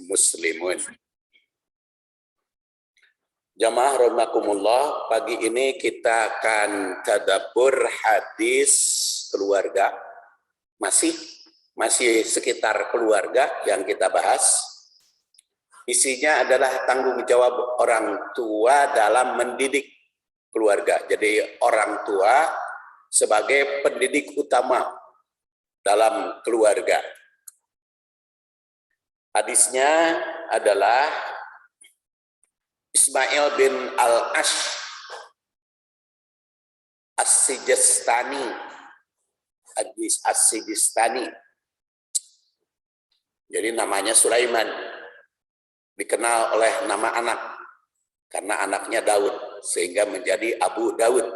muslimun. Jamaah rahimakumullah, pagi ini kita akan tadabbur hadis keluarga. Masih sekitar keluarga yang kita bahas. Isinya adalah tanggung jawab orang tua dalam mendidik keluarga. Jadi orang tua sebagai pendidik utama dalam keluarga. Hadisnya adalah Ismail bin Al-Ash As-Sijistani. Jadi namanya Sulaiman. Dikenal oleh nama anak. Karena anaknya Daud. Sehingga menjadi Abu Daud.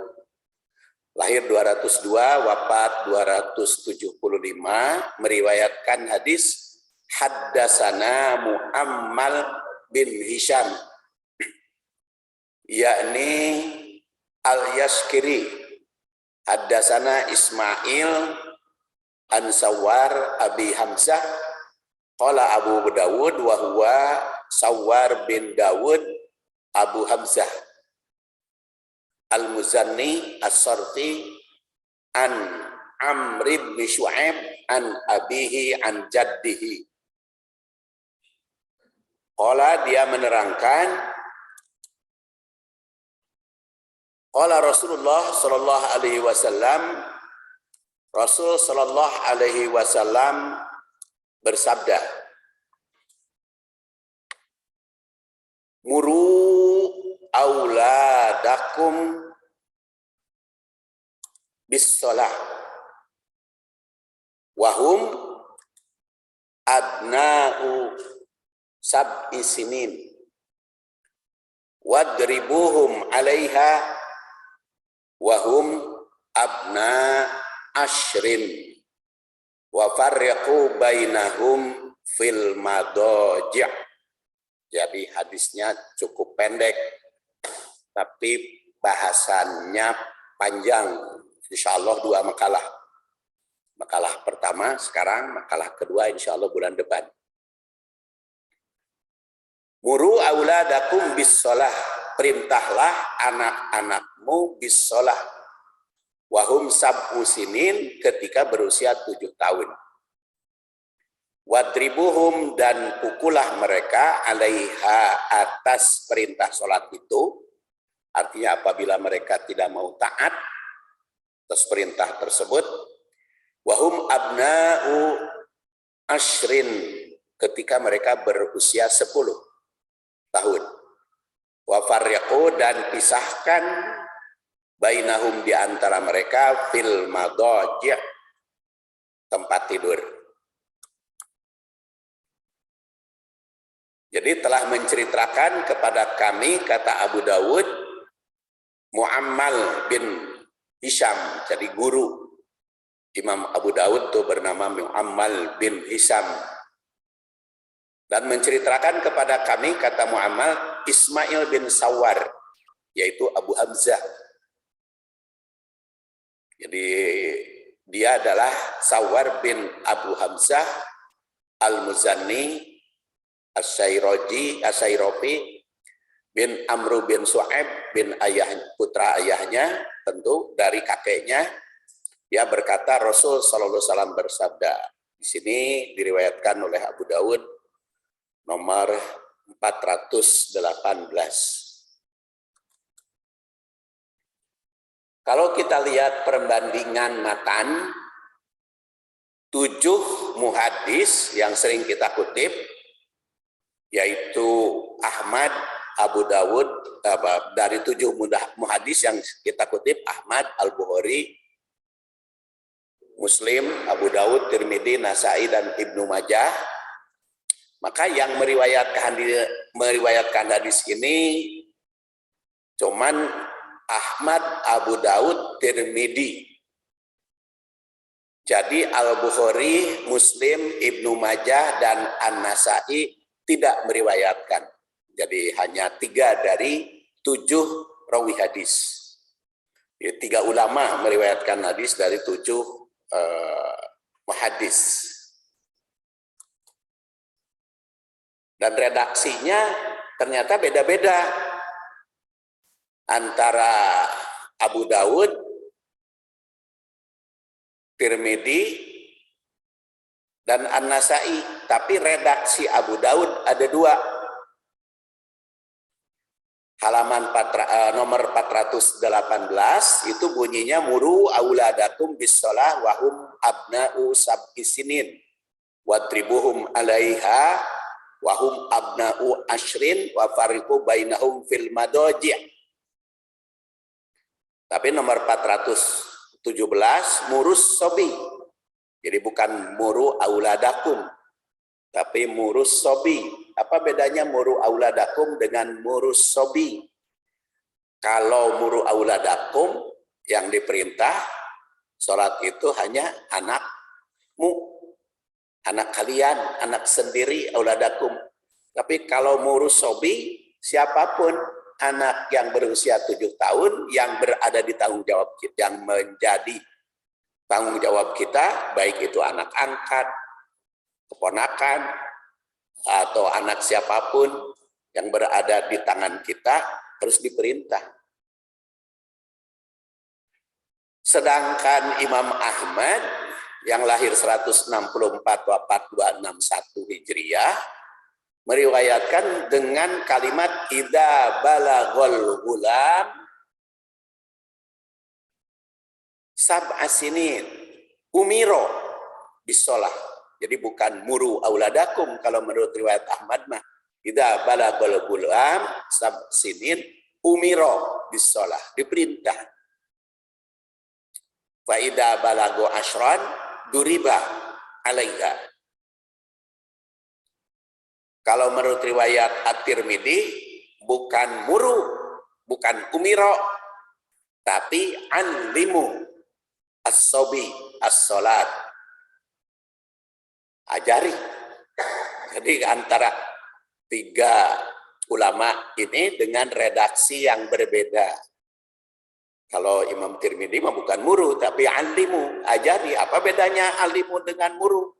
Lahir 202, wafat 275. Meriwayatkan hadis. Haddasana Muammal bin Hisham, yakni Al-Yashkiri. Haddasana Ismail an Sawar Abi Hamzah qala Abu Dawud wa huwa Sawar bin Dawud Abu Hamzah Al-Muzanni As-Sarfi an Amr bin Shu'aib an abihi an jaddihi. Qala, dia menerangkan, qala Rasulullah sallallahu alaihi wasallam, Rasul sallallahu alaihi wasallam bersabda, muru auladakum bis-shalah wahum abna'u sab'i sinin wadribuhum 'alaiha wahum abna ashrin wa farriqu bainahum fil madaji'. Jadi hadisnya cukup pendek tapi bahasannya panjang. Insyaallah 2 makalah. Makalah pertama sekarang, makalah kedua insyaallah bulan depan. Muru auladakum bis-shalah, perintahlah anak-anakmu bis-shalah. Wahum sab'u sinin, ketika berusia 7 tahun. Wadribuhum, dan pukullah mereka, alaiha, atas perintah sholat itu. Artinya apabila mereka tidak mau taat atas perintah tersebut. Wahum abna'u ashrin, ketika mereka berusia 10 tahun. Wa farriqu, dan pisahkan bainahum, di antara mereka, fil madaji', tempat tidur. Jadi telah menceritakan kepada kami, kata Abu Dawud, Muammal bin Hisham, jadi guru Imam Abu Dawud itu bernama Muammal bin Hisham. Dan menceritakan kepada kami, kata Muammal, Ismail bin Sawar, yaitu Abu Hamzah. Jadi dia adalah Sawar bin Abu Hamzah Al-Muzanni As-Sayrofi bin Amr bin Shu'aib bin putra ayahnya, tentu dari kakeknya. Dia berkata, Rasul sallallahu alaihi wasallam bersabda. Di sini diriwayatkan oleh Abu Dawud nomor 418. Kalau kita lihat perbandingan matan, 7 muhadis yang sering kita kutip, yaitu Ahmad, Abu Dawud, dari 7 muhadis yang kita kutip, Ahmad, Al-Bukhari, Muslim, Abu Dawud, Tirmidzi, Nasai, dan Ibnu Majah. Maka yang meriwayatkan hadis ini cuman Ahmad, Abu Dawud, Tirmidzi. Jadi Al-Bukhari, Muslim, Ibnu Majah, dan An-Nasai tidak meriwayatkan. Jadi hanya 3 dari 7 rawi hadis. Jadi 3 ulama meriwayatkan hadis dari 7 muhaddis. Dan redaksinya ternyata beda-beda antara Abu Daud, Tirmidzi, dan An-Nasai. Tapi redaksi Abu Daud ada 2. Halaman nomor 418 itu bunyinya muru auladakum bis-shalah wa hum abna'u sab'i sinin wadribuhum 'alaiha wa hum abna'u ashrin wa fariqu bainahum fil madaji'. Tapi nomor 417 murus sobi. Jadi bukan muru auladakum, tapi murus sobi. Apa bedanya muru auladakum dengan murus sobi? Kalau muru auladakum yang diperintah sholat itu hanya anakmu, anak kalian, anak sendiri, auladakum. Tapi kalau murus sobi, siapapun anak yang berusia 7 tahun yang berada di tanggung jawab kita, yang menjadi tanggung jawab kita, baik itu anak angkat, keponakan, atau anak siapapun yang berada di tangan kita harus diperintah. Sedangkan Imam Ahmad yang lahir 164 wafat 261 Hijriah meriwayatkan dengan kalimat idza balaghul gulam sab'a sinin umiro bisolah. Jadi bukan muru auladakum kalau menurut riwayat Ahmad mah idza balaghul gulam sab'a sinin umiro bisolah, diperintah. Fa idza balaghu asyran duriba alaiha. Kalau menurut riwayat At-Tirmidzi bukan muru, bukan umiro, tapi anlimu as-sobi as-solat. Ajari. Jadi antara 3 ulama ini dengan redaksi yang berbeda. Kalau Imam Tirmidzi mah bukan muru, tapi anlimu, ajari. Apa bedanya anlimu dengan muru?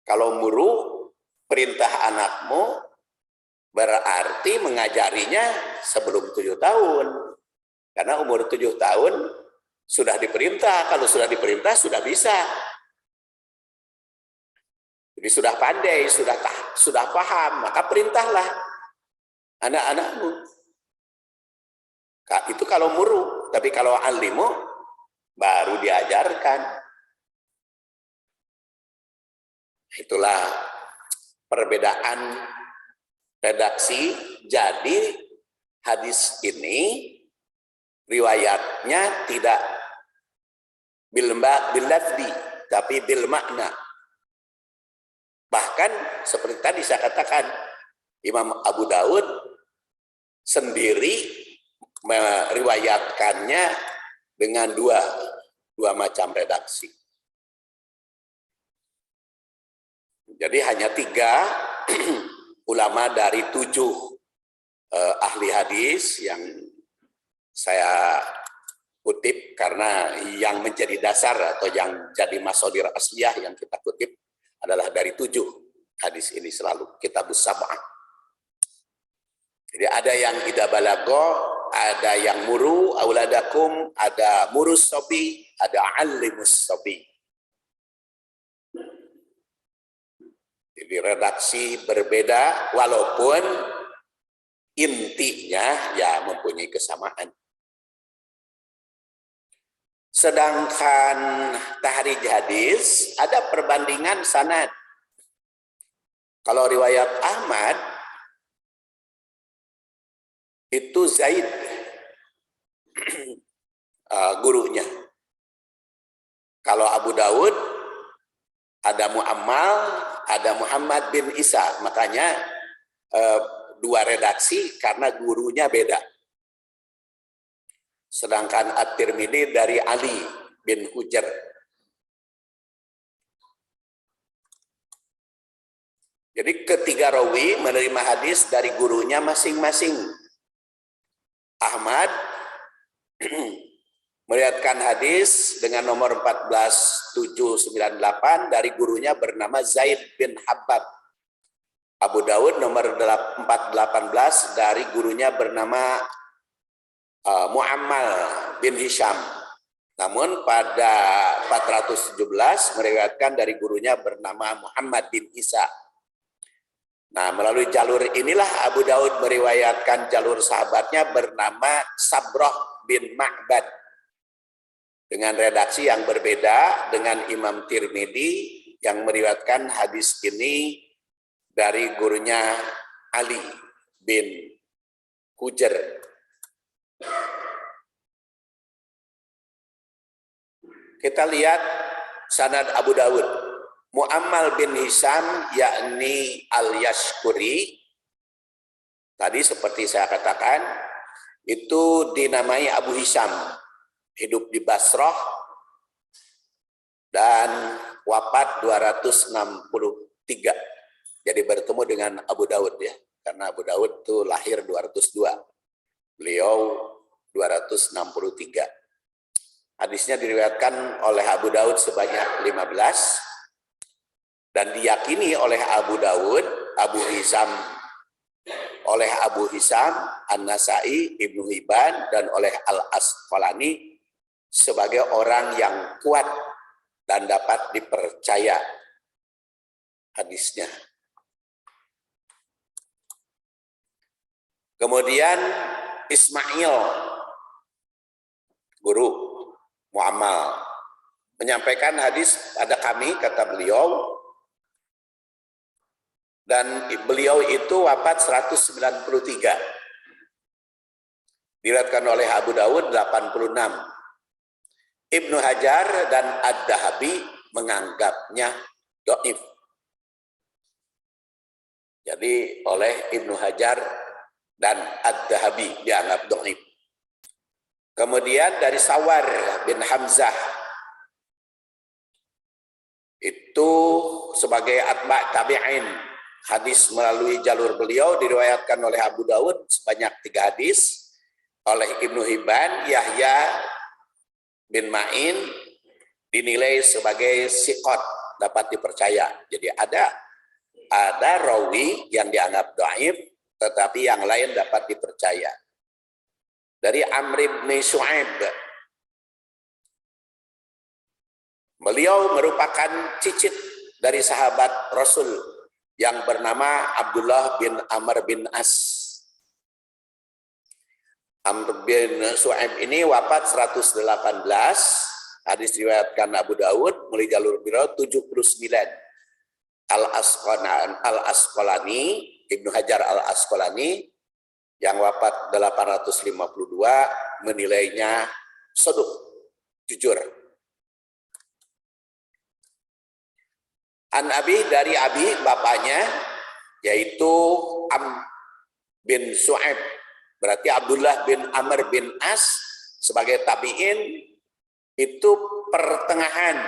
Kalau muru, perintah anakmu berarti mengajarinya sebelum 7 tahun. Karena umur 7 tahun sudah diperintah. Kalau sudah diperintah, sudah bisa. Jadi sudah pandai, sudah paham, maka perintahlah anak-anakmu. Itu kalau muru, tapi kalau alimu baru diajarkan. Itulah perbedaan redaksi. Jadi hadis ini riwayatnya tidak bil lafzi, tapi bil makna. Bahkan seperti tadi saya katakan, Imam Abu Daud sendiri meriwayatkannya dengan dua macam redaksi. Jadi hanya 3 ulama dari 7 ahli hadis yang saya kutip, karena yang menjadi dasar atau yang jadi masodir asliyah yang kita kutip adalah dari 7 hadis ini selalu, Kitabus Sab'ah. Jadi ada yang idza balagha, ada yang muru auladakum, ada murus sobi, ada alimus sobi. Jadi redaksi berbeda walaupun intinya ya mempunyai kesamaan. Sedangkan tahrij hadis ada perbandingan sanad. Kalau riwayat Ahmad itu Zaid gurunya. Kalau Abu Daud ada Muammal, ada Muhammad bin Isa. Makanya 2 redaksi karena gurunya beda. Sedangkan At-Tirmidzi dari Ali bin Hujar. Jadi ketiga rawi menerima hadis dari gurunya masing-masing. Ahmad meriwayatkan hadis dengan nomor 14798 dari gurunya bernama Zaid bin Habab. Abu Daud nomor 418 dari gurunya bernama Muammal bin Hisham. Namun pada 417 meriwayatkan dari gurunya bernama Muhammad bin Isa. Nah, melalui jalur inilah Abu Daud meriwayatkan jalur sahabatnya bernama Sabroh bin Ma'bad. Dengan redaksi yang berbeda dengan Imam Tirmidzi yang meriwayatkan hadis ini dari gurunya Ali bin Hujr. Kita lihat sanad Abu Daud. Muammal bin Hisham yakni al-Yashkuri. Tadi seperti saya katakan, itu dinamai Abu Hisham. Hidup di Basrah dan wafat 263. Jadi bertemu dengan Abu Daud ya. Karena Abu Daud itu lahir 202. Beliau 263. Hadisnya diriwayatkan oleh Abu Daud sebanyak 15 dan diyakini oleh Abu Daud, Abu Hisham, An-Nasai, Ibnu Hibban dan oleh Al-Asqalani sebagai orang yang kuat dan dapat dipercaya hadisnya. Kemudian Ismail, guru Muammal, menyampaikan hadis pada kami, kata beliau, dan beliau itu wafat 193. Diriwayatkan oleh Abu Dawud 86. Ibnu Hajar dan Ad-Dahabi menganggapnya dhaif. Jadi oleh Ibnu Hajar dan Ad-Dahabi dianggap dhaif. Kemudian dari Sawar bin Hamzah, itu sebagai atba' tabi'in, hadis melalui jalur beliau diriwayatkan oleh Abu Dawud sebanyak 3 hadis, oleh Ibnu Hibban, Yahya bin Ma'in dinilai sebagai siqat, dapat dipercaya. Jadi ada rawi yang dianggap dhaif, tetapi yang lain dapat dipercaya. Dari Amr bin Shu'aib, beliau merupakan cicit dari sahabat Rasul yang bernama Abdullah bin Amr bin As. Amr bin Shu'aib ini wafat 118, hadis riwayatkan Abu Dawud melalui jalur beliau 79. Al-Asqalani, Ibnu Hajar Al-Asqalani yang wafat 852 menilainya saduq, jujur. An Abi, dari Abi bapaknya, yaitu Am bin Shu'aib, berarti Abdullah bin Amr bin As sebagai tabi'in, itu pertengahan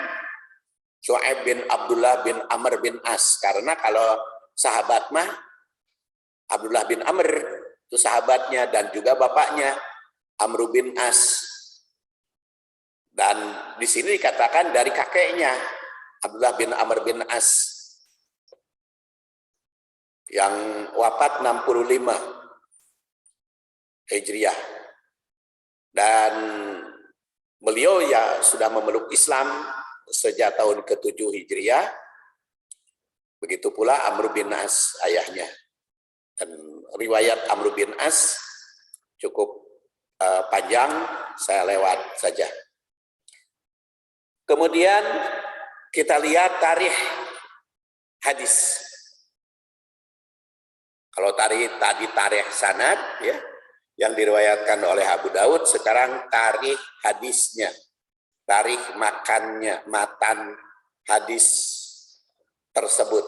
Shu'aib bin Abdullah bin Amr bin As. Karena kalau sahabat mah Abdullah bin Amr itu sahabatnya dan juga bapaknya Amr bin As. Dan di sini dikatakan dari kakeknya Abdullah bin Amr bin As yang wafat 65 Hijriah. Dan beliau ya sudah memeluk Islam sejak tahun ke-7 Hijriah. Begitu pula Amr bin As, ayahnya. Dan riwayat Amr bin As cukup panjang, saya lewat saja. Kemudian kita lihat tarikh hadis. Kalau tadi tarikh sanad ya, yang diriwayatkan oleh Abu Daud, sekarang tarikh hadisnya, tarikh makannya, matan hadis tersebut.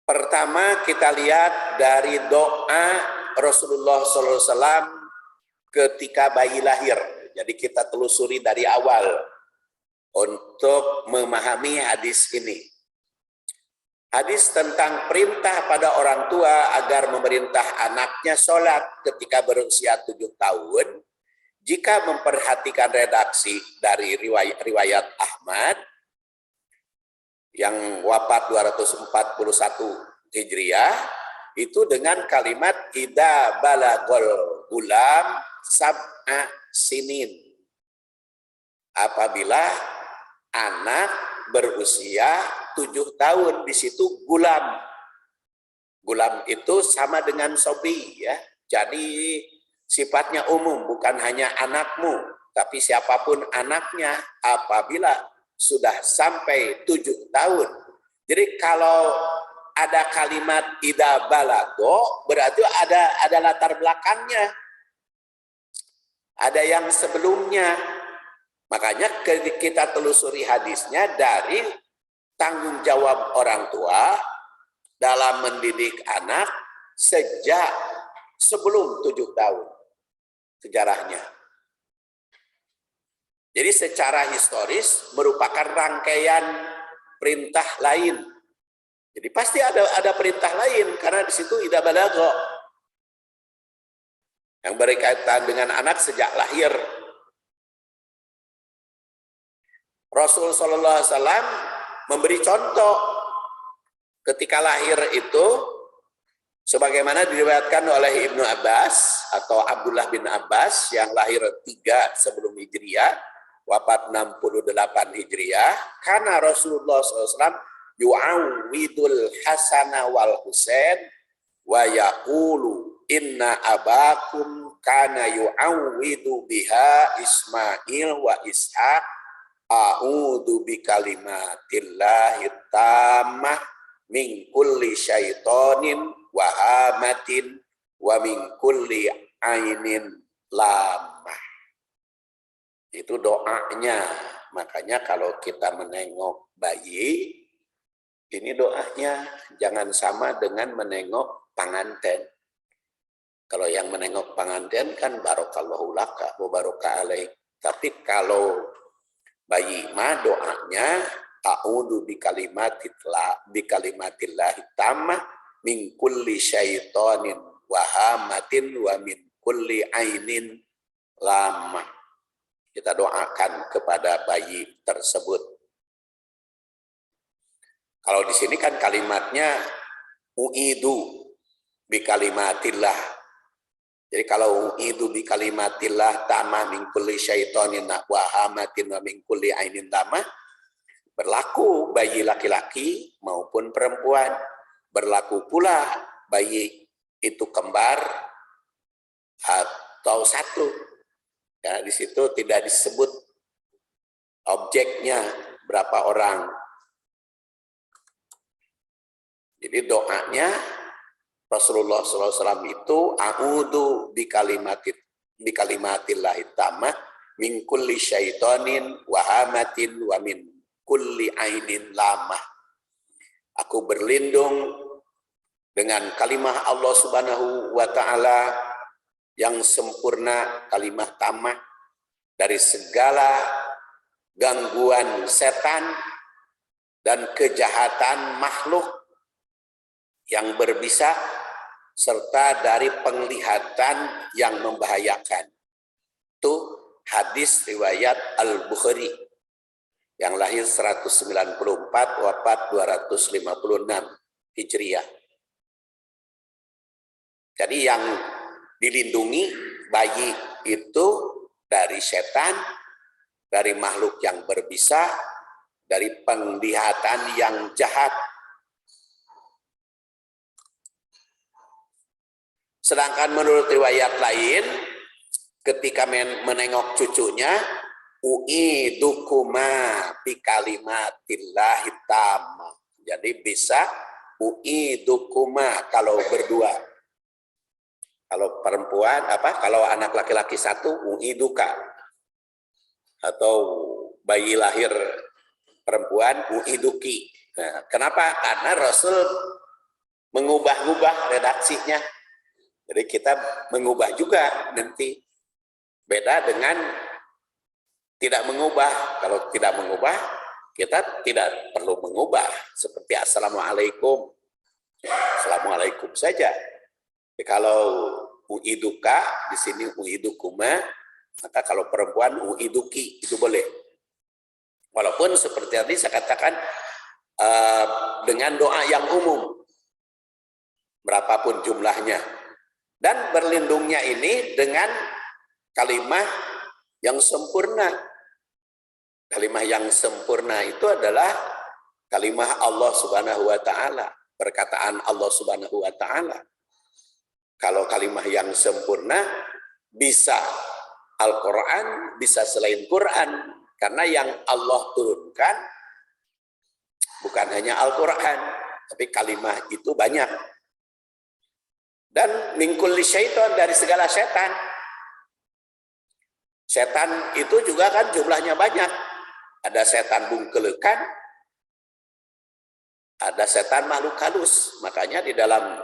Pertama kita lihat dari doa Rasulullah SAW ketika bayi lahir. Jadi kita telusuri dari awal untuk memahami hadis ini. Hadis tentang perintah pada orang tua agar memerintah anaknya sholat ketika berusia 7 tahun. Jika memperhatikan redaksi dari riwayat Ahmad, yang wafat 241 Hijriah itu dengan kalimat idza balagol gulam sab'a sinin. Apabila anak berusia 7 tahun, di situ gulam. Gulam itu sama dengan sobi ya. Jadi sifatnya umum, bukan hanya anakmu, tapi siapapun anaknya apabila sudah sampai 7 tahun. Jadi kalau ada kalimat idza balago, berarti ada latar belakangnya. Ada yang sebelumnya. Makanya kita telusuri hadisnya dari tanggung jawab orang tua dalam mendidik anak sejak sebelum 7 tahun. Sejarahnya. Jadi secara historis merupakan rangkaian perintah lain. Jadi pasti ada perintah lain karena di situ idza balagha yang berkaitan dengan anak sejak lahir. Rasul sallallahu alaihi wasallam memberi contoh ketika lahir itu sebagaimana diriwayatkan oleh Ibnu Abbas atau Abdullah bin Abbas yang lahir 3 sebelum Hijriah, wafat 68 Hijriah, karena Rasulullah SAW yu'awwidul Hasana wal Husain wa yaqulu inna abakum kana yu'awwidu biha Ismail wa Ishaq a'udzu bikalimatillahi tammah min kulli syaitonin wa hamatin wa min kulli ainin lamah. Itu doanya. Makanya kalau kita menengok bayi, ini doanya jangan sama dengan menengok pengantin. Kalau yang menengok pengantin kan barokallahu laka wa baraka alaik. Tapi kalau bayi mah doanya a'udzu bikalimatillahi tammah min kulli syaitonin wa hamatin wa min kulli ainin lamah. Kita doakan kepada bayi tersebut. Kalau di sini kan kalimatnya u'idu bikalimatillah. Jadi kalau u'idu bikalimatillah tamah min kulli syaitonin wa hamatin wa min kulli ainin lamah, berlaku bayi laki-laki maupun perempuan. Berlaku pula bayi itu kembar atau satu. Ya, di situ tidak disebut objeknya berapa orang. Jadi doanya Rasulullah SAW itu a'udzu bikalimatillahi tammah min kulli syaitonin wa hamatin wa min kulli ainin lamah. Aku berlindung dengan kalimah Allah Subhanahu wa taala yang sempurna, kalimah tammah, dari segala gangguan setan dan kejahatan makhluk yang berbisa serta dari penglihatan yang membahayakan. Itu hadis riwayat Al-Bukhari yang lahir 194, wafat 256 Hijriah. Jadi yang dilindungi bayi itu dari setan, dari makhluk yang berbisa, dari penglihatan yang jahat. Sedangkan menurut riwayat lain, ketika menengok cucunya, u'idukuma bikalimatillahi tammah. Jadi bisa u'idukuma kalau berdua. Kalau perempuan kalau anak laki-laki satu u'iduka. Atau bayi lahir perempuan u'iduki. Nah, kenapa? Karena Rasul mengubah-ubah redaksinya. Jadi kita mengubah juga nanti. Beda dengan tidak mengubah. Kalau tidak mengubah, kita tidak perlu mengubah. Seperti Assalamualaikum. Assalamualaikum saja. Jadi kalau u'iduka, di sini u'idukuma, maka kalau perempuan u'iduki, itu boleh. Walaupun seperti tadi saya katakan, dengan doa yang umum, berapapun jumlahnya. Dan berlindungnya ini dengan kalimat yang sempurna. Kalimat yang sempurna itu adalah kalimat Allah Subhanahu wa Ta'ala, perkataan Allah Subhanahu wa Ta'ala. Kalau kalimat yang sempurna bisa Al-Quran, bisa selain Quran, karena yang Allah turunkan bukan hanya Al-Quran, tapi kalimat itu banyak. Dan min kulli syaitan, dari segala setan. Setan itu juga kan jumlahnya banyak. Ada setan bungkelekan, ada setan makhluk halus. Makanya di dalam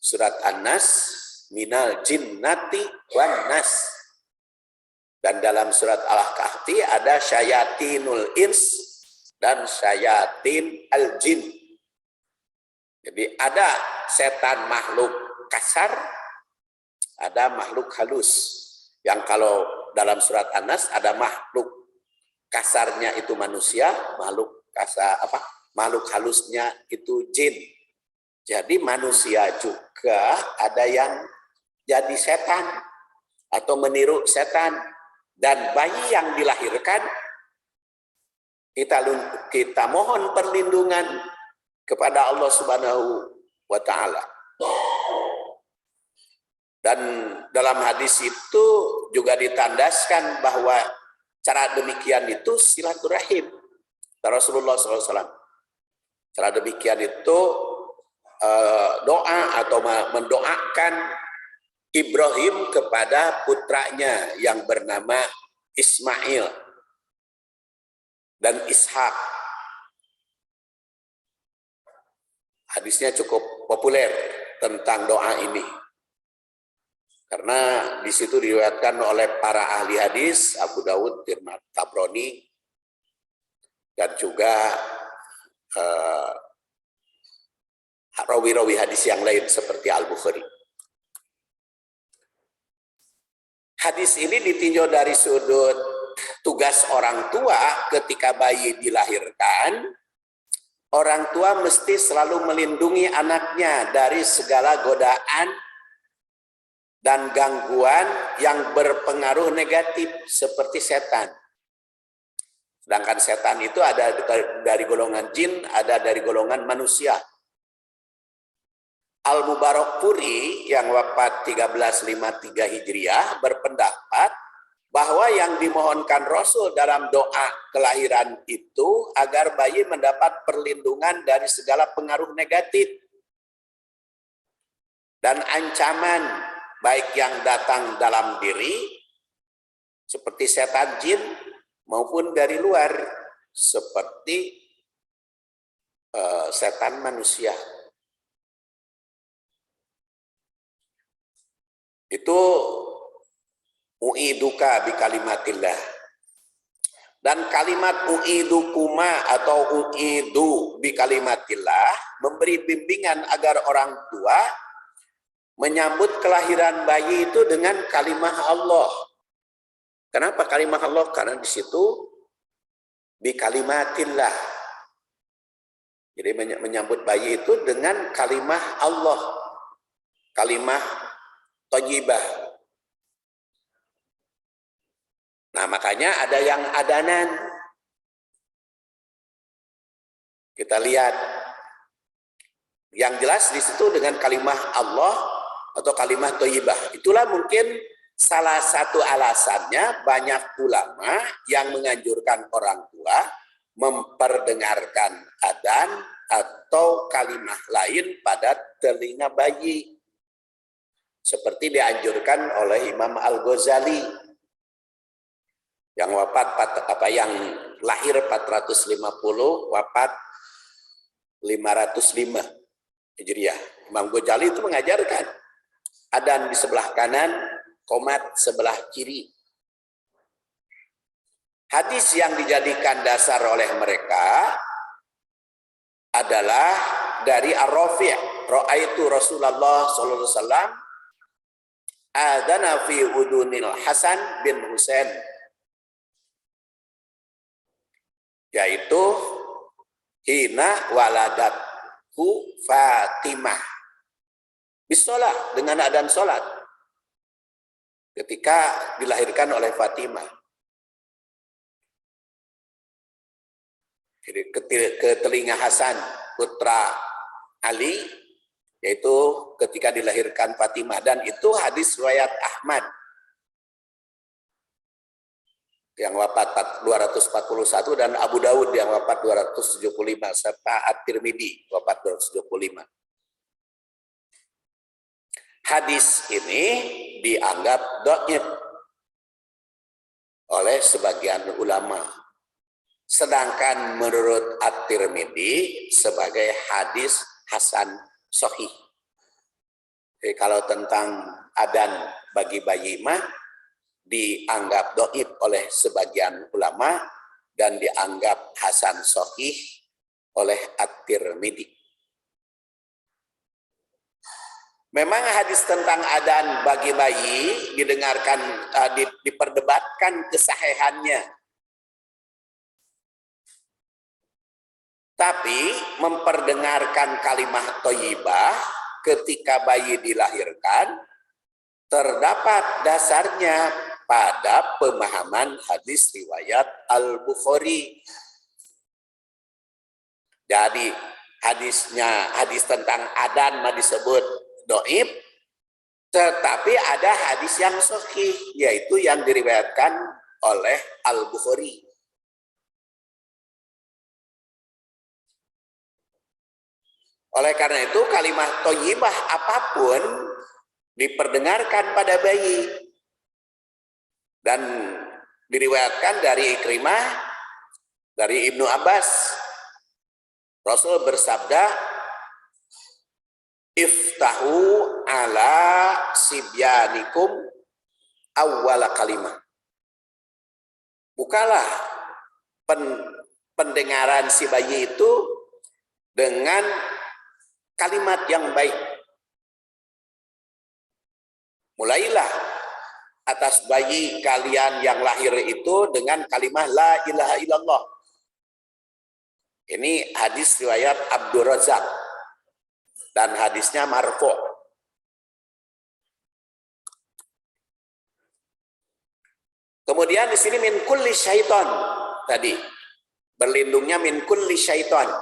surat An-Nas, minal jinnati wan nas. Dan dalam surat Al-Kahfi ada syayatinul ins dan syayatin al-jin. Jadi ada setan makhluk kasar, ada makhluk halus. Yang kalau dalam surat An-Nas ada makhluk kasarnya itu manusia, makhluk kasar makhluk halusnya itu jin. Jadi manusia juga ada yang jadi setan atau meniru setan. Dan bayi yang dilahirkan kita mohon perlindungan kepada Allah Subhanahu wa Ta'ala. Dan dalam hadis itu juga ditandaskan bahwa cara demikian itu silaturahim. Rasulullah SAW. Cara demikian itu doa atau mendoakan Ibrahim kepada putranya yang bernama Ismail dan Ishak. Hadisnya cukup populer tentang doa ini. Karena di situ diriwayatkan oleh para ahli hadis, Abu Dawud, Tabrani, dan juga rawi-rawi hadis yang lain seperti Al-Bukhari. Hadis ini ditinjau dari sudut tugas orang tua ketika bayi dilahirkan. Orang tua mesti selalu melindungi anaknya dari segala godaan dan gangguan yang berpengaruh negatif seperti setan. Sedangkan setan itu ada dari golongan jin, ada dari golongan manusia. Al-Mubarakpuri yang wafat 1353 Hijriah berpendapat bahwa yang dimohonkan Rasul dalam doa kelahiran itu agar bayi mendapat perlindungan dari segala pengaruh negatif dan ancaman baik yang datang dalam diri seperti setan jin maupun dari luar seperti setan manusia. Itu u'iduka bi kalimatillah. Dan kalimat u'idukuma atau u'idu bi kalimatillah memberi bimbingan agar orang tua menyambut kelahiran bayi itu dengan kalimah Allah. Kenapa kalimah Allah? Karena di situ bi kalimatillah. Jadi menyambut bayi itu dengan kalimah Allah. Kalimah thayyibah. Nah, makanya ada yang adanan. Kita lihat. Yang jelas di situ dengan kalimah Allah atau kalimah thayyibah. Itulah mungkin salah satu alasannya banyak ulama yang menganjurkan orang tua memperdengarkan adzan atau kalimah lain pada telinga bayi. Seperti dianjurkan oleh Imam Al-Ghazali yang yang lahir 450, wafat 505 Hijriah. Imam Ghazali itu mengajarkan adzan di sebelah kanan, qomat sebelah kiri. Hadis yang dijadikan dasar oleh mereka adalah dari Ar-Rafi', ra'aitu Rasulullah sallallahu alaihi wasallam adzana fi udunil Hasan bin Husain, yaitu hina waladatku Fatimah. Bisolah, dengan adzan sholat. Ketika dilahirkan oleh Fatimah. Jadi ke telinga Hasan, putra Ali, yaitu ketika dilahirkan Fatimah. Dan itu hadis riwayat Ahmad yang wafat 241 dan Abu Dawud yang wafat 275 serta At-Tirmidzi wafat 275. Hadis ini dianggap dhaif oleh sebagian ulama. Sedangkan menurut At-Tirmidzi sebagai hadis hasan sahih. Jadi kalau tentang adzan bagi bayi mah dianggap dhaif oleh sebagian ulama dan dianggap hasan sahih oleh At-Tirmidzi. Memang hadis tentang adzan bagi bayi didengarkan, diperdebatkan kesahihannya. Tapi memperdengarkan kalimat thayyibah ketika bayi dilahirkan terdapat dasarnya pada pemahaman hadis riwayat Al-Bukhari. Jadi hadis tentang adzan mah disebut dhaif, tetapi ada hadis yang sahih, yaitu yang diriwayatkan oleh Al-Bukhari. Oleh karena itu kalimat thayyibah apapun diperdengarkan pada bayi. Dan diriwayatkan dari Ikrimah, dari Ibnu Abbas, Rasul bersabda, iftahu ala sibyanikum awwala kalimah. Bukalah pendengaran si bayi itu dengan kalimat yang baik. Mulailah atas bayi kalian yang lahir itu dengan kalimat la ilaha illallah. Ini hadis riwayat Abdur Razak dan hadisnya marfu'. Kemudian di sini min kulli syaiton tadi. Berlindungnya min kulli syaiton.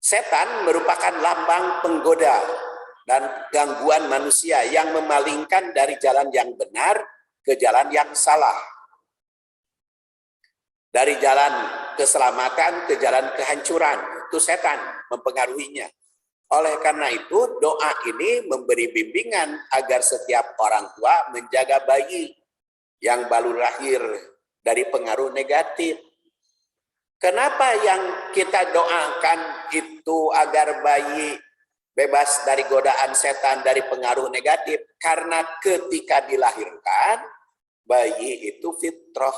Setan merupakan lambang penggoda dan gangguan manusia yang memalingkan dari jalan yang benar ke jalan yang salah. Dari jalan keselamatan ke jalan kehancuran. Itu setan mempengaruhinya. Oleh karena itu doa ini memberi bimbingan agar setiap orang tua menjaga bayi yang baru lahir dari pengaruh negatif. Kenapa yang kita doakan itu agar bayi bebas dari godaan setan, dari pengaruh negatif? Karena ketika dilahirkan, bayi itu fitrah.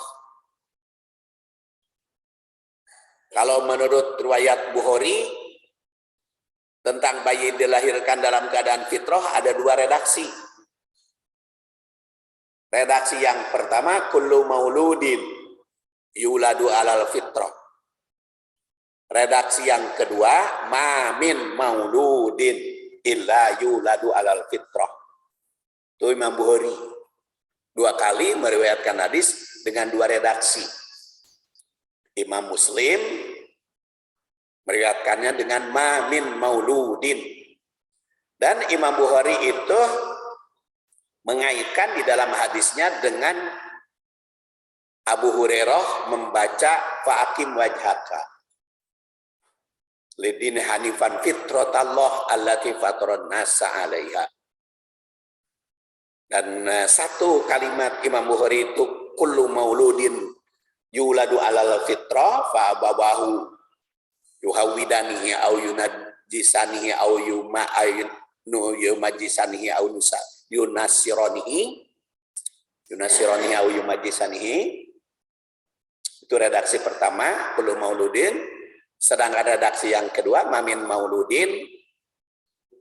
Kalau menurut riwayat Bukhari, tentang bayi dilahirkan dalam keadaan fitrah ada dua redaksi. Redaksi yang pertama, kullu mauludin yuladu alal fitrah. Redaksi yang kedua, ma min mauludin illa yuladu alal fitrah. Itu Imam Bukhari. Dua kali meriwayatkan hadis dengan dua redaksi. Imam Muslim meriwayatkannya dengan ma min mauludin. Dan Imam Bukhari itu mengaitkan di dalam hadisnya dengan Abu Hurairah membaca fa'akim wajhaka lidin hanifan fitratallah allati fataran nasa 'alaiha. Dan satu kalimat Imam Bukhari itu kullu mauludin yuladu alal fitrah fa abawahu yuhawidanihi au yunajisanihi au yumajisanihi au yunasironihi au yumajisanihi. Itu redaksi pertama, kullu mauludin. Sedangkan redaksi yang kedua, mamin mauludin,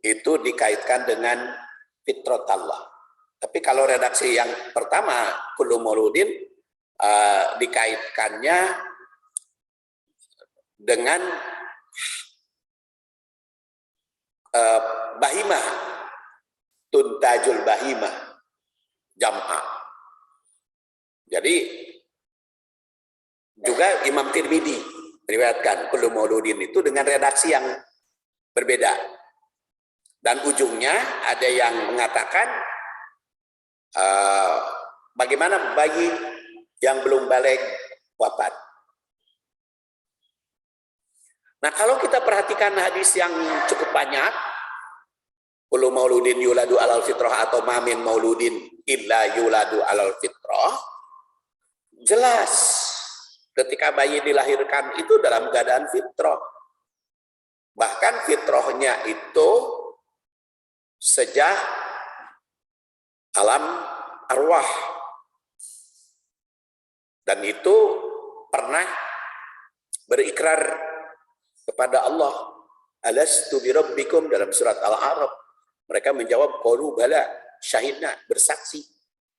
itu dikaitkan dengan fitrat Allah. Tapi kalau redaksi yang pertama, kullu mauludin, dikaitkannya dengan bahimah, tuntajul bahimah, jam'a. Jadi juga Imam Tirmidzi meriwayatkan kullu mauludin itu dengan redaksi yang berbeda. Dan ujungnya ada yang mengatakan bagaimana bayi yang belum balik wafat. Nah, kalau kita perhatikan hadis yang cukup banyak, kullu mauludin yuladu alal fitrah atau mamin mauludin illa yuladu alal fitrah, jelas ketika bayi dilahirkan itu dalam keadaan fitrah. Bahkan fitrahnya itu sejak alam arwah. Dan itu pernah berikrar kepada Allah, alastu birabbikum, dalam surat Al-A'raf. Mereka menjawab qalu bala, syahidna, bersaksi.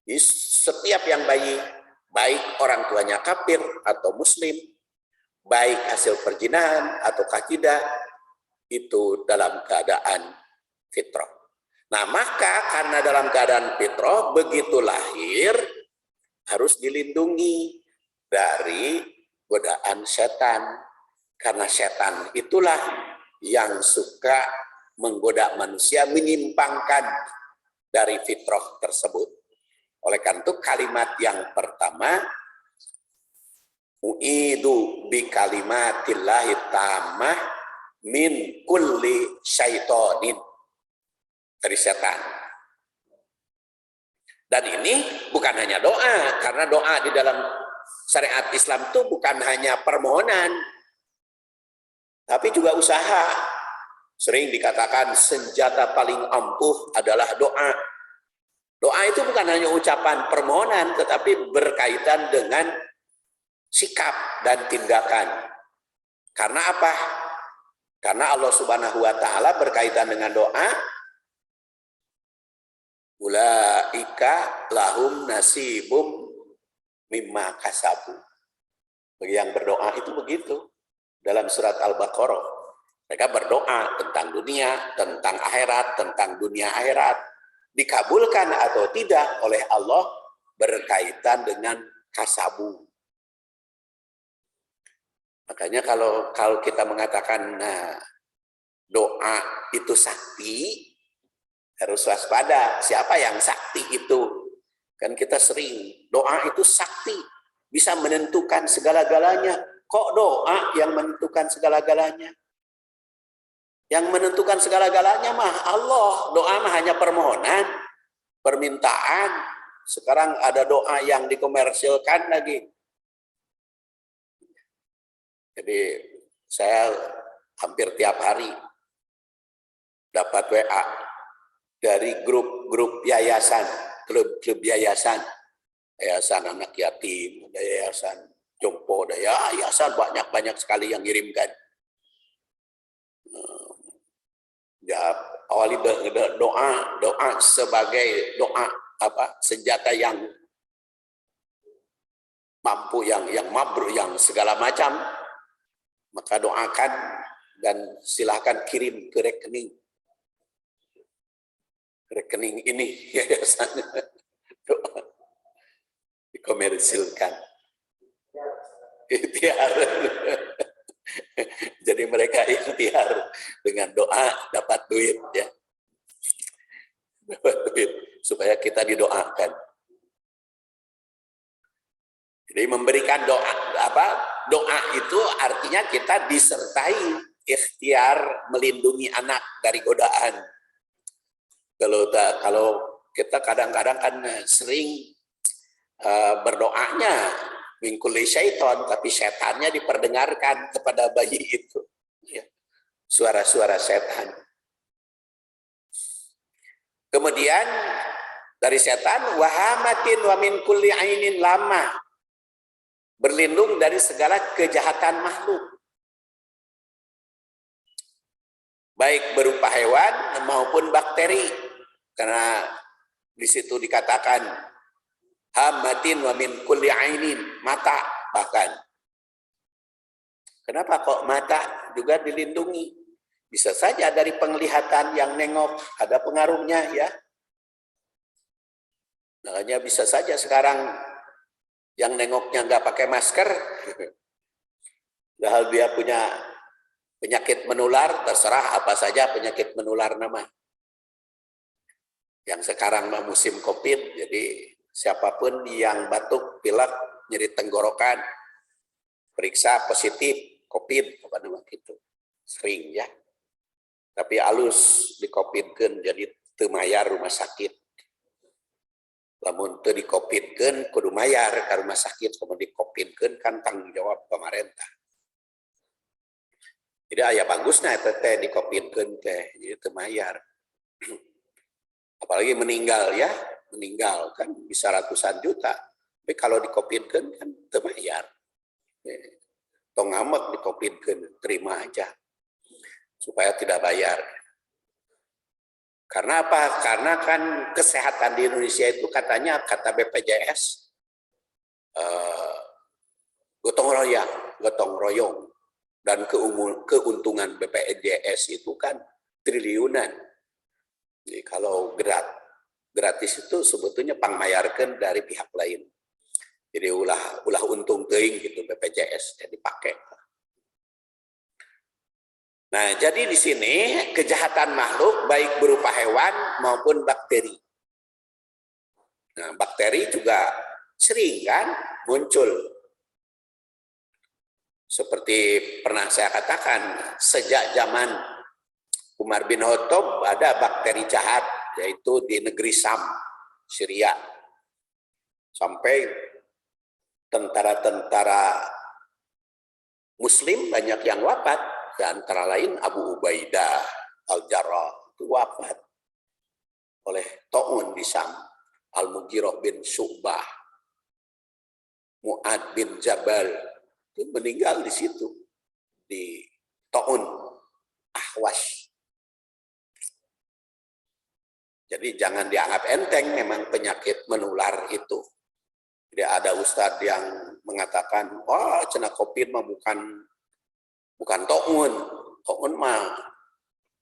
Jadi setiap yang bayi, baik orang tuanya kafir atau muslim, baik hasil perjinahan ataukah tidak, itu dalam keadaan fitrah. Nah, maka karena dalam keadaan fitrah, begitu lahir harus dilindungi dari godaan setan. Karena setan itulah yang suka menggoda manusia, menyimpangkan dari fitrah tersebut. Oleh karena itu kalimat yang pertama, u'idu bi kalimatillahi tammah min kulli syaitonin, dari setan. Dan ini bukan hanya doa, karena doa di dalam syariat Islam itu bukan hanya permohonan, tapi juga usaha. Sering dikatakan senjata paling ampuh adalah doa. Doa itu bukan hanya ucapan permohonan, tetapi berkaitan dengan sikap dan tindakan. Karena apa? Karena Allah Subhanahu wa Ta'ala berkaitan dengan doa, ulaika lahum nasibum mimma kasabu. Bagi yang berdoa itu begitu. Dalam surat Al-Baqarah, mereka berdoa tentang dunia, tentang akhirat, tentang dunia akhirat. Dikabulkan atau tidak oleh Allah berkaitan dengan kasabu. Makanya kalau kita mengatakan doa itu sakti, harus waspada. Siapa yang sakti itu? Kan kita sering, doa itu sakti, bisa menentukan segala-galanya. Kok doa yang menentukan segala-galanya? Yang menentukan segala-galanya mah Allah. Doa mah hanya permohonan, permintaan. Sekarang ada doa yang dikomersilkan lagi. Jadi saya hampir tiap hari dapat WA dari grup-grup yayasan, klub-klub yayasan, yayasan anak yatim, yayasan jompo, yayasan banyak sekali yang kirimkan. Ya, awali doa sebagai doa senjata yang mampu, yang mabrur, yang segala macam. Maka doakan dan silahkan kirim ke rekening ini yayasan. Doa dikomersilkan. Ikhtiar. Jadi mereka ikhtiar dengan doa dapat duit, ya. Dapat duit supaya kita didoakan. Jadi memberikan doa itu artinya kita disertai ikhtiar melindungi anak dari godaan. Kalau kita kadang-kadang kan sering berdoanya mingkuli syaiton, tapi setannya diperdengarkan kepada bayi itu, ya. Suara-suara setan. Kemudian dari setan, wahamatin wa min kulli ainin lama, berlindung dari segala kejahatan makhluk, baik berupa hewan maupun bakteri, karena di situ dikatakan hamatin wa min kulli ainin, mata bahkan. Kenapa kok mata juga dilindungi? Bisa saja dari penglihatan yang nengok ada pengaruhnya ya. Makanya bisa saja sekarang yang nengoknya nggak pakai masker, padahal dia punya penyakit menular, terserah apa saja penyakit menular nama. Yang sekarang musim COVID, jadi siapapun yang batuk, pilek, nyeri tenggorokan, periksa positif COVID, apa nama gitu. Sering ya. Tapi alus di COVID-kan jadi temayar rumah sakit. Lamun teu di COVID-kan kudu mayar ke rumah sakit, kemudian di COVID-kan kan tanggung jawab pemerintah. Jadi aya bagusnya teh di COVID-kan teh, jadi teu mayar. Apalagi meninggal ya, meninggal kan bisa ratusan juta. Tapi kalau di COVID-kan kan teu mayar. Tong ngambek di COVID-kan, terima aja. Supaya tidak bayar. Karena apa? Karena kan kesehatan di Indonesia itu katanya, kata BPJS, gotong royong. Dan keuntungan BPJS itu kan triliunan. Jadi kalau gratis itu sebetulnya pangmayarkan dari pihak lain. Jadi ulah untung teuing gitu BPJS jadi dipakai. Nah, jadi di sini kejahatan makhluk baik berupa hewan maupun bakteri. Nah, bakteri juga sering kan muncul. Seperti pernah saya katakan, sejak zaman Umar bin Khattab ada bakteri jahat, yaitu di negeri Sam, Syria. Sampai tentara-tentara Muslim banyak yang wafat. Antara lain Abu Ubaidah Al-Jarrah itu wafat oleh taun di Sam. Al-Mughirah bin Syu'bah, Mu'ad bin Jabal itu meninggal di situ di taun Ahwas. Jadi jangan dianggap enteng memang penyakit menular itu. Jadi ada ustadz yang mengatakan, wah cenah COVID mah bukan taun. Taun mah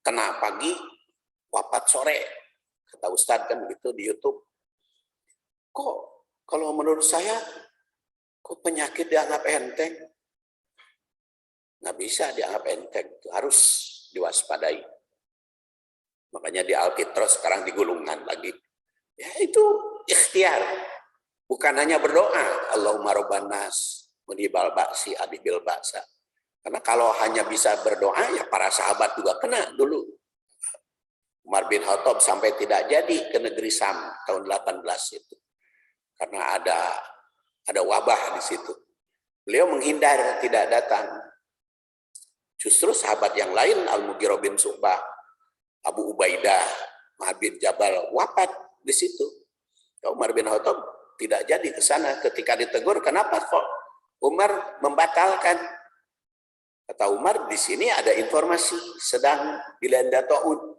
kena pagi, wafat sore. Kata ustadz kan begitu di YouTube. Kok kalau menurut saya, kok penyakit dianggap enteng? Nggak bisa dianggap enteng. Itu harus diwaspadai. Makanya di Alfitros sekarang digulungkan lagi. Ya itu ikhtiar. Bukan hanya berdoa, Allahumma robban nas, munibal ba'si, adibil ba'sa. Karena kalau hanya bisa berdoa, ya para sahabat juga kena dulu. Umar bin Khattab sampai tidak jadi ke negeri Sam tahun 18 itu. Karena ada wabah di situ. Beliau menghindar, tidak datang. Justru sahabat yang lain, Al-Mughirah bin Syu'bah, Abu Ubaidah, Mu'ad bin Jabal, wafat di situ. Umar bin Khattab tidak jadi ke sana. Ketika ditegur, kenapa kok Umar membatalkan? Kata Umar, di sini ada informasi sedang dilanda taun.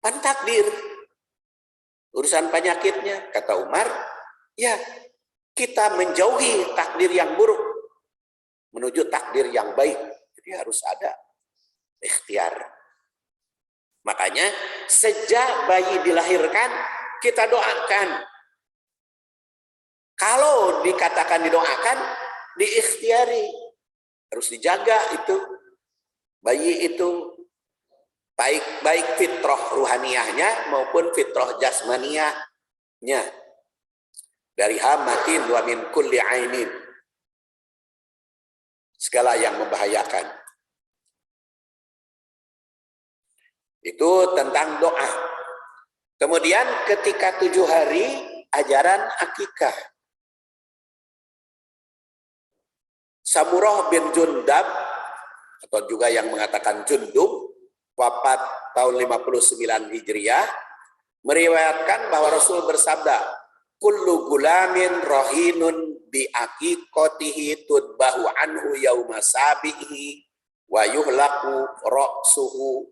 Pan takdir. Urusan penyakitnya, kata Umar, ya kita menjauhi takdir yang buruk menuju takdir yang baik. Jadi harus ada ikhtiar. Makanya sejak bayi dilahirkan kita doakan. Kalau dikatakan didoakan, diikhtiari. Harus dijaga itu. Bayi itu baik fitrah ruhaniyahnya maupun fitrah jasmaniyahnya. Dari hamatin wa min kulli ainin. Segala yang membahayakan. Itu tentang doa. Kemudian ketika 7 hari ajaran akikah. Samurah bin Jundab atau juga yang mengatakan Jundub wafat tahun 59 Hijriah meriwayatkan bahwa Rasul bersabda, kullu gulamin rohinun bi aqiqatihi tudbahu anhu yauma sabihi wa yuhlaku ra'suhu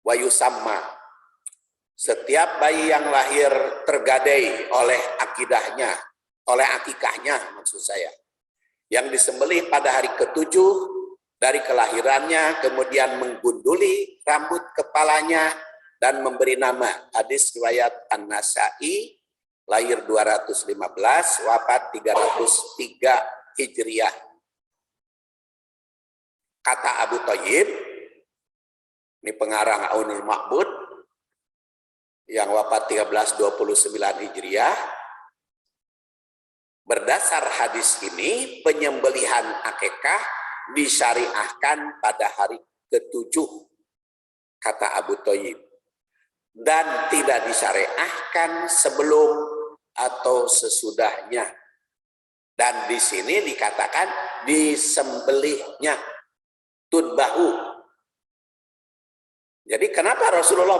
wa yusamma. Setiap bayi yang lahir tergadai oleh akidahnya, oleh akikahnya maksud saya, yang disembelih pada hari ke-7 dari kelahirannya, kemudian menggunduli rambut kepalanya dan memberi nama. Hadis riwayat An-Nasa'i, lahir 215, wafat 303 Hijriah. Kata Abu Thayyib, ini pengarang Aunul Ma'bud, yang wafat 1329 Hijriah, berdasar hadis ini, penyembelihan akikah disyariahkan pada hari ke-7, kata Abu Thayyib, dan tidak disyariahkan sebelum atau sesudahnya. Dan di sini dikatakan disembelihnya, tudbahu. Jadi kenapa Rasulullah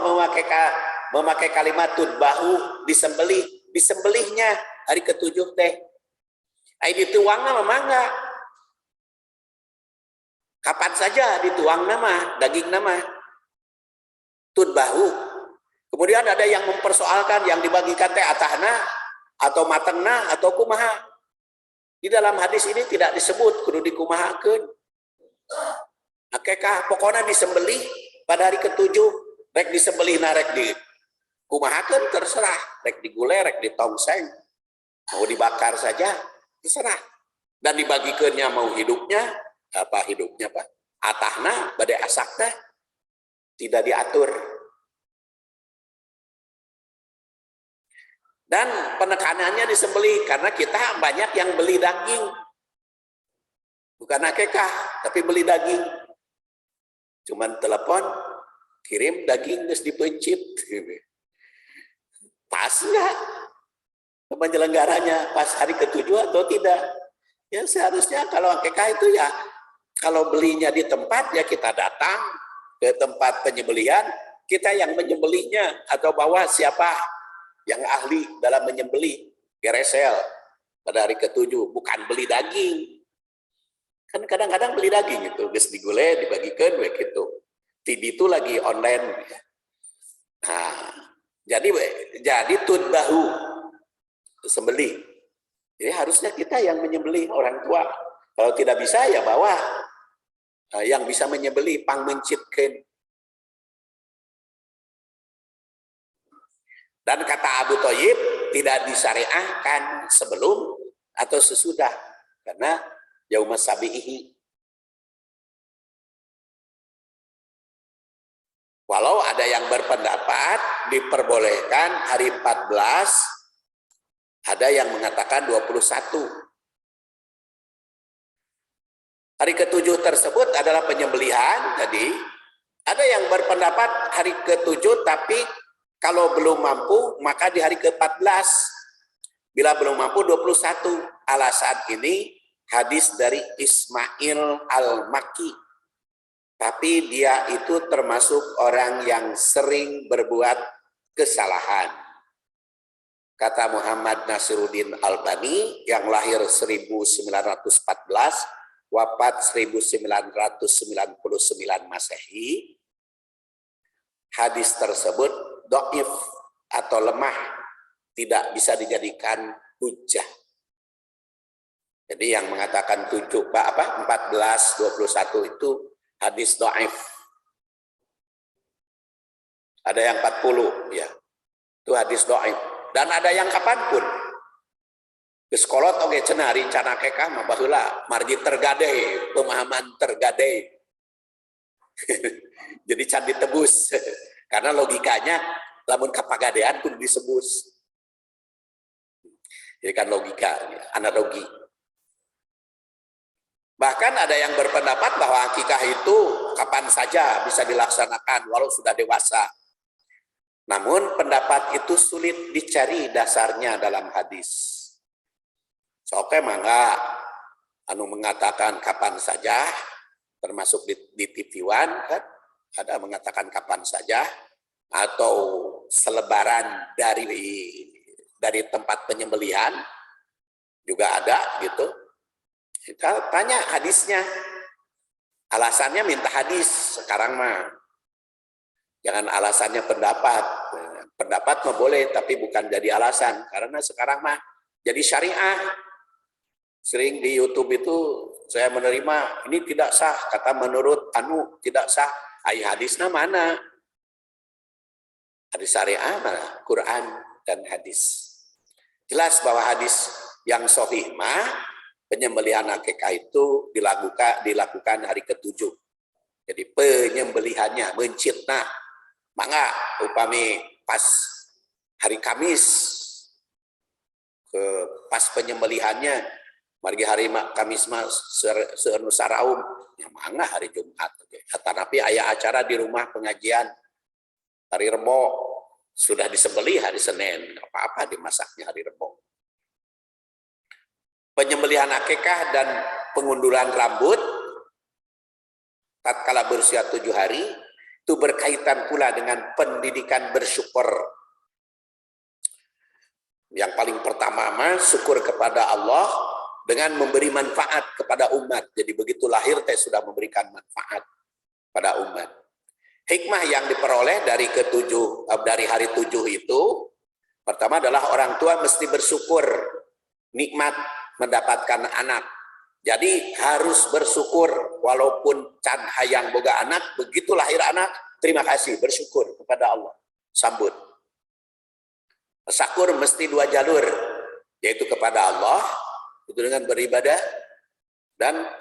memakai kalimat tudbahu, disembelih? Disembelihnya hari ke-7 teh. Ai dituang nama mangga. Kapan saja dituang nama, daging nama. Tudbahu. Kemudian ada yang mempersoalkan yang dibagikan teh atahna atau matengna atau kumaha. Di dalam hadis ini tidak disebut kudu dikumahakeun. Akikah pokoknya disembelih pada hari ke-7, rek disembelih narek di kumahakeun terserah, rek digulai, rek ditongseng, mau dibakar saja terserah. Dan dibagikeunnya mau hidupnya, apa hidupnya Pak? Atahna bade asakna tidak diatur. Dan penekanannya disembelih karena kita banyak yang beli daging. Bukan akikah, tapi beli daging. Cuman telepon, kirim daging, terus dipencit. Pas enggak? Penyelenggaranya pas hari ke-7 atau tidak? Ya seharusnya kalau akikah itu ya, kalau belinya di tempat, ya kita datang ke tempat penyembelihan, kita yang menyembelihnya, atau bawa siapa yang ahli dalam menyembelih, geresel pada hari ke-7, bukan beli daging. Kan kadang-kadang beli daging itu, geus digulai, dibagikan, begitu. Tidi itu lagi online. Nah, jadi tudbahu, sembelih. Jadi harusnya kita yang menyembelih orang tua. Kalau tidak bisa ya bawa yang bisa menyembelih, pang mencitkeun. Dan kata Abu Thayyib tidak disyariahkan sebelum atau sesudah karena yaum sabihi. Walau ada yang berpendapat diperbolehkan hari 14, ada yang mengatakan 21. Hari ke-7 tersebut adalah penyembelihan tadi. Ada yang berpendapat hari ke-7 tapi kalau belum mampu maka di hari ke-14. Bila belum mampu 21. Alasan ini hadis dari Ismail Al-Makki. Tapi dia itu termasuk orang yang sering berbuat kesalahan. Kata Muhammad Nasiruddin Albani yang lahir 1914, wafat 1999 Masehi, hadis tersebut dhaif atau lemah, tidak bisa dijadikan hujjah. Jadi yang mengatakan 14, 21 itu hadis dhaif. Ada yang 40 ya. Itu hadis dhaif. Dan ada yang kapanpun. Geus kolot oge cenah rencana akikah mah baheula margi tergade, pemahaman tergade. Jadi can ditebus. Karena logikanya lamun kapagadean kudu disebus. Jadi kan logika, analogi. Bahkan ada yang berpendapat bahwa akikah itu kapan saja bisa dilaksanakan walau sudah dewasa. Namun pendapat itu sulit dicari dasarnya dalam hadis. Soke mangga anu mengatakan kapan saja, termasuk di TV One kan, ada mengatakan kapan saja, atau selebaran dari tempat penyembelihan juga ada gitu. Kita tanya hadisnya, alasannya minta hadis sekarang mah. Jangan alasannya pendapat. Pendapat mah boleh, tapi bukan jadi alasan. Karena sekarang mah jadi syariah. Sering di YouTube itu saya menerima ini tidak sah, kata menurut anu tidak sah. Ayat hadisnya mana? Hadis syariah mana? Quran dan hadis. Jelas bahwa hadis yang sahih mah penyembelihan akikah itu dilakukan hari ke-7. Jadi penyembelihannya mencitna mangga upami pas hari Kamis ke pas penyembelihannya margi hari Kamis mah seunu saraum ya mangga hari Jumat. Tetapi aya acara di rumah pengajian hari Rebo sudah disembelih hari Senin, apa-apa dimasaknya hari Rebo. Penyembelihan akikah dan pengunduran rambut tatkala berusia 7 hari itu berkaitan pula dengan pendidikan bersyukur. Yang paling pertama mah syukur kepada Allah dengan memberi manfaat kepada umat. Jadi begitu lahir teh sudah memberikan manfaat pada umat. Hikmah yang diperoleh dari dari hari 7 itu pertama adalah orang tua mesti bersyukur nikmat mendapatkan anak. Jadi harus bersyukur walaupun can hayang boga anak, begitu lahir anak terima kasih, bersyukur kepada Allah, sambut. Syakur mesti 2 jalur, yaitu kepada Allah itu dengan beribadah dan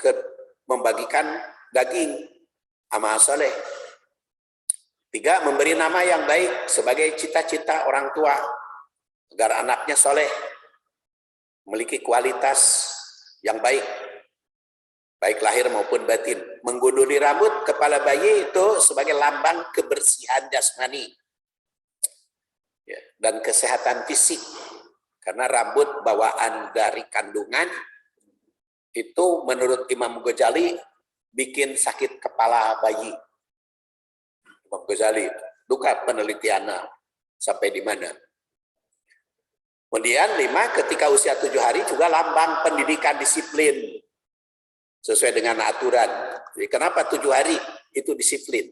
membagikan daging amal soleh. 3, memberi nama yang baik sebagai cita-cita orang tua agar anaknya soleh, memiliki kualitas yang baik, baik lahir maupun batin. Menggunduli rambut kepala bayi itu sebagai lambang kebersihan jasmani dan kesehatan fisik, karena rambut bawaan dari kandungan itu menurut Imam Ghazali bikin sakit kepala bayi. Imam Ghazali, duka penelitiannya sampai di mana. Kemudian 5, ketika usia 7 hari juga lambang pendidikan disiplin sesuai dengan aturan. Jadi kenapa 7 hari itu disiplin?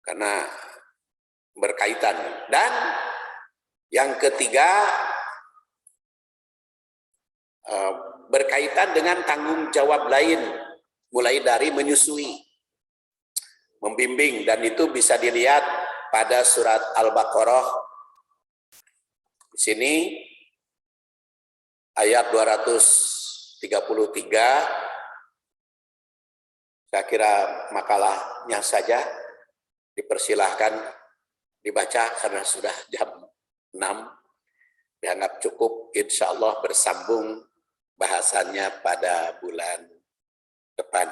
Karena berkaitan. Dan yang ketiga berkaitan dengan tanggung jawab lain, mulai dari menyusui, membimbing, dan itu bisa dilihat pada surat Al-Baqarah. Di sini ayat 233, saya kira makalahnya saja dipersilahkan dibaca karena sudah jam 6, dianggap cukup. Insya Allah bersambung bahasannya pada bulan depan,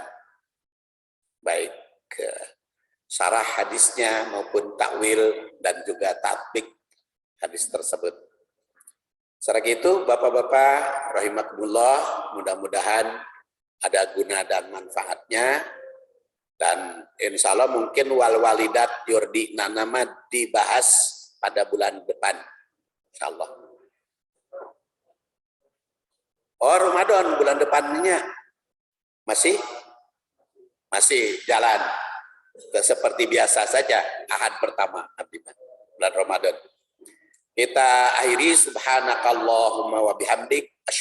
baik ke sarah hadisnya maupun takwil dan juga tatbik hadis tersebut. Secara itu Bapak-bapak rahimakumullah, mudah-mudahan ada guna dan manfaatnya, dan insya Allah mungkin wal walidat yurdi nama dibahas pada bulan depan insya Allah. Oh, Ramadan bulan depannya masih jalan seperti biasa saja, Ahad pertama bulan Ramadan. Kita akhiri subhanakallahumma wa bihamdik